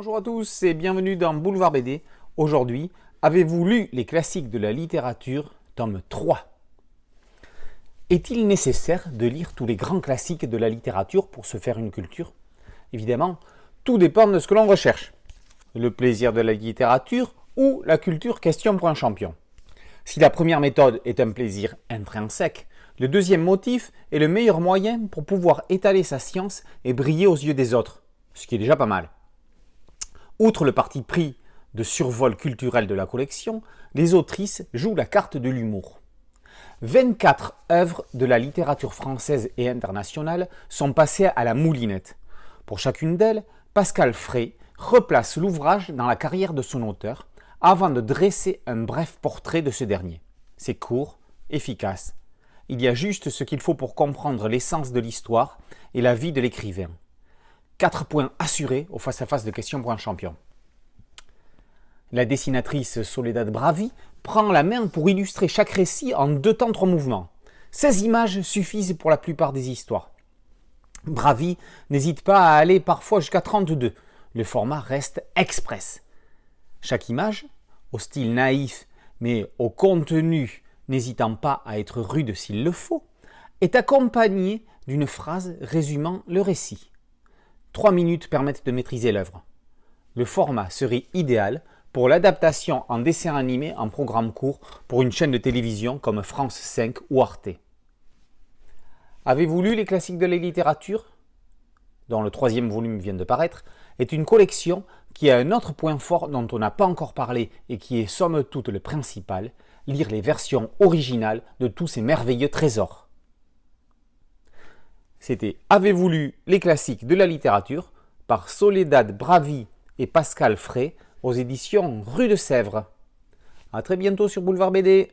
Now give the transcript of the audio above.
Bonjour à tous et bienvenue dans Boulevard BD. Aujourd'hui, avez-vous lu les classiques de la littérature, tome 3? Est-il nécessaire de lire tous les grands classiques de la littérature pour se faire une culture? Évidemment, tout dépend de ce que l'on recherche. Le plaisir de la littérature ou la culture question pour un champion. Si la première méthode est un plaisir intrinsèque, le deuxième motif est le meilleur moyen pour pouvoir étaler sa science et briller aux yeux des autres, ce qui est déjà pas mal. Outre le parti pris de survol culturel de la collection, les autrices jouent la carte de l'humour. 24 œuvres de la littérature française et internationale sont passées à la moulinette. Pour chacune d'elles, Pascal Fray replace l'ouvrage dans la carrière de son auteur avant de dresser un bref portrait de ce dernier. C'est court, efficace. Il y a juste ce qu'il faut pour comprendre l'essence de l'histoire et la vie de l'écrivain. 4 points assurés au face-à-face de questions pour un champion. La dessinatrice Soledad Bravi prend la main pour illustrer chaque récit en 2 temps 3 mouvements. 16 images suffisent pour la plupart des histoires. Bravi n'hésite pas à aller parfois jusqu'à 32. Le format reste express. Chaque image, au style naïf mais au contenu n'hésitant pas à être rude s'il le faut, est accompagnée d'une phrase résumant le récit. 3 minutes permettent de maîtriser l'œuvre. Le format serait idéal pour l'adaptation en dessin animé en programme court pour une chaîne de télévision comme France 5 ou Arte. Avez-vous lu les classiques de la littérature, dont le 3e volume vient de paraître, est une collection qui a un autre point fort dont on n'a pas encore parlé et qui est somme toute le principal, lire les versions originales de tous ces merveilleux trésors. C'était Avez-vous lu les classiques de la littérature par Soledad Bravi et Pascal Fray aux éditions Rue de Sèvres. A très bientôt sur Boulevard BD.